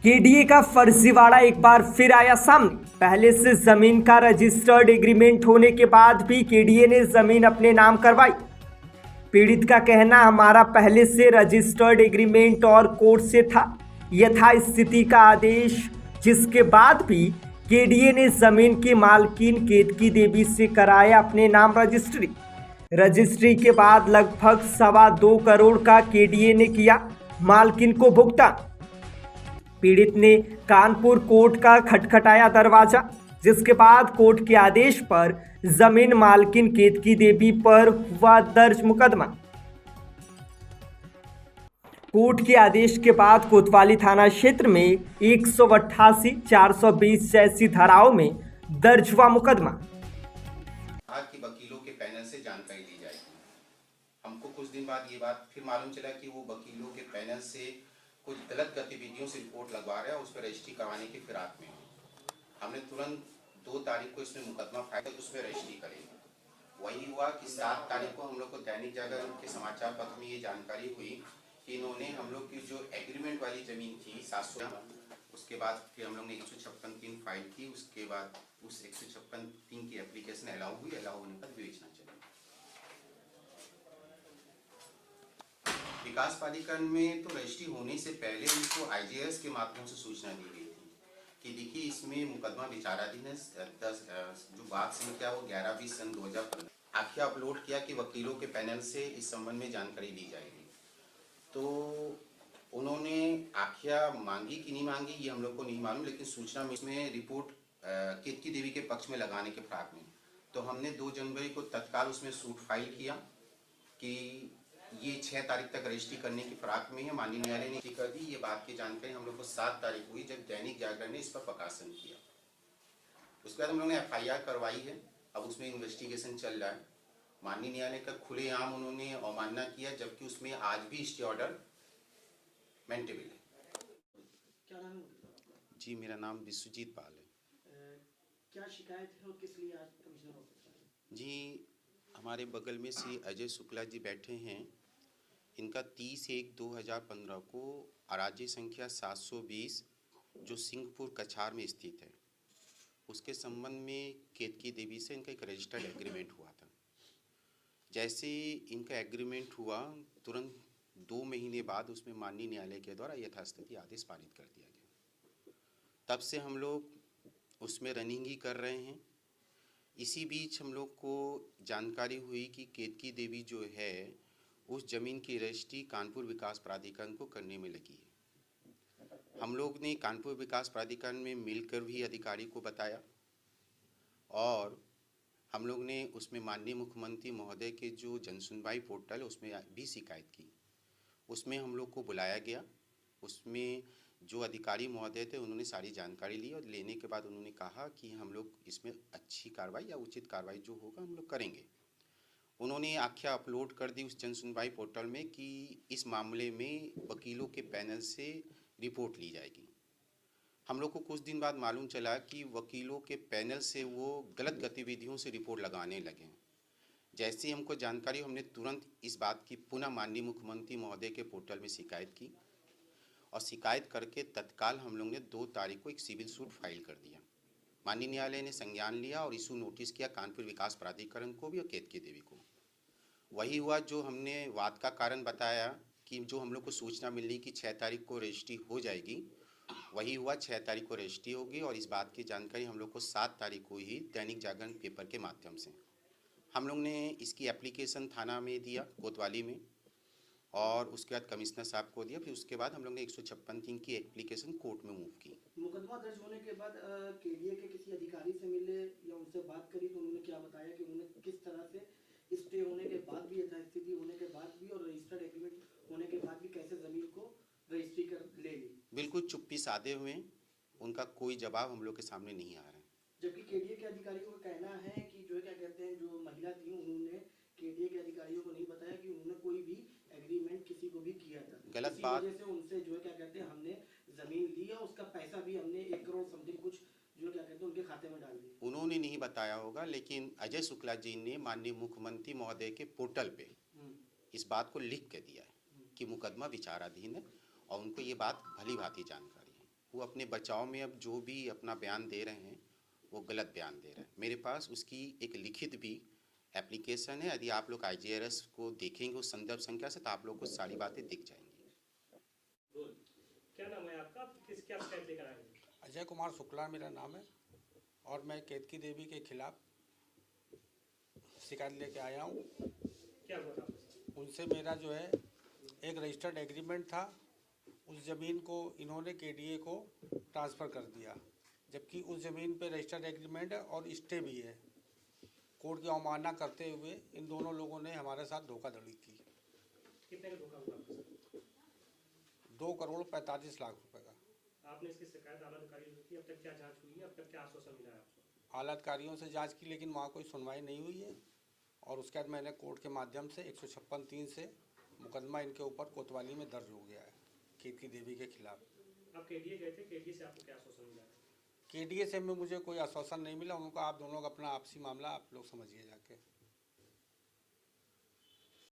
KDA का फर्जीवाड़ा एक बार फिर आया सामने। पहले से जमीन का रजिस्टर्ड एग्रीमेंट होने के बाद भी केडीए ने जमीन अपने नाम करवाई। पीड़ित का कहना, हमारा पहले से रजिस्टर्ड एग्रीमेंट और कोर्ट से था, यथास्थिति का आदेश, जिसके बाद भी केडीए ने जमीन की मालकिन केतकी देवी से कराया अपने नाम रजिस्ट्री। रजिस्ट्री के बाद लगभग 2.25 करोड़ का केडीए ने किया मालकिन को भुगतान। पीड़ित ने कानपुर कोर्ट का खटखटाया दरवाजा, जिसके बाद कोर्ट के आदेश पर जमीन मालकिन केतकी देवी पर हुआ दर्ज मुकदमा। कोर्ट के आदेश के बाद कोतवाली थाना क्षेत्र में 188, 420 जैसी धाराओं में दर्ज हुआ मुकदमा। कि वकीलों के पैनल से जानकारी ली जाएगी। हमको कुछ दिन बाद ये बात फिर मालूम चला कि वो वकीलों के पैनल से कुछ गलत गतिविधियों से रिपोर्ट लगवा रहा है, उस पर रजिस्ट्री करवाने की फिराक में। हमने तुरंत 2 तारीख को इसमें मुकदमा फाइल उसमें रजिस्ट्री करेंगे। वही हुआ कि 7 तारीख को हम लोग को दैनिक जागरण के समाचार पत्र में ये जानकारी हुई कि इन्होंने हम लोग की जो एग्रीमेंट वाली जमीन थी 700, उसके बाद फिर हम लोग ने 156(3) फाइल की। उसके बाद उस 156(3) की एप्लीकेशन अलाउ हुई, अलाउ होने पर बेचना चला। विकास प्राधिकरण में तो रजिस्ट्री होने से पहले उनको आईजीएस के माध्यम से सूचना दी गई थी कि देखिए इसमें मुकदमा विचाराधीन है। 10 जो बात संख्या वो 11-20 सन 2015 आख्या अपलोड किया कि वकीलों के पैनल से इस संबंध में जानकारी ली जाएगी। तो उन्होंने आख्या मांगी कि नहीं मांगी ये हम लोग को नहीं मालूम, लेकिन सूचना में इसमें रिपोर्ट केतकी देवी के पक्ष में लगाने के फिराक में। तो हमने 2 जनवरी को तत्काल उसमें सूट फाइल किया कि ये 6 तारीख तक रजिस्ट्री करने की फिराक में है। माननीय न्यायालय ने कर दी। ये बात की जानकारी हम लोग को 7 तारीख हुई जब दैनिक जागरण ने इस पर प्रकाशन किया। उसके बाद हम लोग ने एफआईआर करवाई है। अब उसमें इन्वेस्टिगेशन चल रहा है। माननीय न्यायालय का खुलेआम उन्होंने अवमानना किया, जबकि उसमें आज भी स्टे ऑर्डर मेंटेबल है। क्या नाम है? जी, मेरा नाम विश्वजीत पाल है। क्या शिकायत है और किस लिए आज कमिश्नर ऑफिस आए? जी, हमारे बगल में श्री अजय शुक्ला जी बैठे हैं। इनका 30/1/2015 को अराजी संख्या 720 जो सिंहपुर कछार में स्थित है, उसके संबंध में केतकी देवी से इनका एक रजिस्टर्ड एग्रीमेंट हुआ था। जैसे इनका एग्रीमेंट हुआ, तुरंत 2 महीने बाद उसमें माननीय न्यायालय के द्वारा यथास्थिति आदेश पारित कर दिया गया। तब से हम लोग उसमें रनिंग ही कर रहे हैं। इसी बीच हम लोग को जानकारी हुई कि केतकी देवी जो है उस ज़मीन की रजिस्ट्री कानपुर विकास प्राधिकरण को करने में लगी है। हम लोग ने कानपुर विकास प्राधिकरण में मिलकर भी अधिकारी को बताया और हम लोग ने उसमें माननीय मुख्यमंत्री महोदय के जो जनसुनवाई पोर्टल उसमें भी शिकायत की। उसमें हम लोग को बुलाया गया। उसमें जो अधिकारी महोदय थे उन्होंने सारी जानकारी ली और लेने के बाद उन्होंने कहा कि हम लोग इसमें अच्छी कार्रवाई या उचित कार्रवाई जो होगा हम लोग करेंगे। उन्होंने आख्या अपलोड कर दी उस जनसुनवाई पोर्टल में कि इस मामले में वकीलों के पैनल से रिपोर्ट ली जाएगी। हम लोग को कुछ दिन बाद मालूम चला कि वकीलों के पैनल से वो गलत गतिविधियों से रिपोर्ट लगाने लगे। जैसे हमको जानकारी, हमने तुरंत इस बात की पुनः माननीय मुख्यमंत्री महोदय के पोर्टल में शिकायत की और शिकायत करके तत्काल हम लोग ने 2 तारीख को एक सिविल सूट फाइल कर दिया। माननीय न्यायालय ने संज्ञान लिया और इशू नोटिस किया कानपुर विकास प्राधिकरण को भी और केतकी देवी को। वही हुआ जो हमने वाद का कारण बताया कि जो हम लोग को सूचना मिली कि 6 तारीख को रजिस्ट्री हो जाएगी, वही हुआ। 6 तारीख को रजिस्ट्री होगी और इस बात की जानकारी हम लोग को 7 तारीख को ही दैनिक जागरण पेपर के माध्यम से हम लोग ने इसकी एप्लीकेशन थाना में दिया कोतवाली में और उसके बाद कमिश्नर साहब को दिया। फिर उसके बाद हम लोग ने 156(3) की एप्लीकेशन कोर्ट में मूव की। मुकदमा दर्ज होने के बाद केडीए के किसी अधिकारी से मिले या उनसे बात करी तो उन्होंने क्या बताया कि उन्होंने किस तरह से स्टे होने के बाद भी, यथास्थिति होने के बाद भी और रजिस्टर्ड एग्रीमेंट होने के बाद भी कैसे जमीन को रजिस्ट्री कर ले ली? बिल्कुल चुप्पी साधे हुए, उनका कोई जवाब हम लोग के सामने नहीं आ रहा है। जबकि केडीए के अधिकारियों का कहना है कि जो क्या कहते हैं, जो महिला थी उन्होंने केडीए के अधिकारियों को नहीं बताया कि उन्होंने कोई भी एग्रीमेंट किसी को भी किया था। गलत बात। वजह से उनसे जो क्या कहते हैं हमने जमीन ली और उसका पैसा भी हमने 1 करोड़ समथिंग कुछ जो क्या कहते हैं उनके खाते में डाल दिया। उन्होंने नहीं बताया होगा, लेकिन अजय शुक्ला जी ने माननीय मुख्यमंत्री महोदय के पोर्टल पे इस बात को लिख के दिया है कि मुकदमा विचाराधीन है और उनको ये बात भली भांति जानकारी है। वो अपने बचाव में अब जो भी अपना बयान दे रहे हैं वो गलत बयान दे रहे हैं। मेरे पास उसकी एक लिखित भी एप्लीकेशन है, यदि आप लोग IGRS को देखेंगे उस संदर्भ संख्या से तो आप लोग को सारी बातें दिख जाएंगी। क्या नाम है आपका, किस क्या शिकायत लेकर आए हैं? अजय कुमार शुक्ला मेरा नाम है और मैं केतकी देवी के खिलाफ शिकायत लेके आया हूँ। क्या हुआ था आपके साथ? उनसे मेरा जो है एक रजिस्टर्ड एग्रीमेंट था, उस ज़मीन को इन्होंने KDA को ट्रांसफ़र कर दिया, जबकि उस ज़मीन पे रजिस्टर्ड एग्रीमेंट है और स्टे भी है। कोर्ट की अवमानना करते हुए इन दोनों लोगों ने हमारे साथ धोखाधड़ी की। कितने का धोखा हुआ आपके साथ? 2,45,00,000 रुपए का। आपने इसकी शिकायत आला अधिकारियों से की, अब तक क्या जांच हुई है, अब तक क्या आश्वासन मिला है आपको? आला अधिकारियों से जांच की लेकिन वहाँ कोई सुनवाई नहीं हुई है और उसके बाद मैंने कोर्ट के माध्यम से 156(3) से मुकदमा इनके ऊपर कोतवाली में दर्ज हो गया है केतकी देवी के खिलाफ। आप KDA गए थे, KDA से आपको क्या आश्वासन मिला है? KDA से में मुझे कोई आश्वासन नहीं मिला। उनको आप दोनों का अपना आपसी मामला आप लोग समझिए जाके।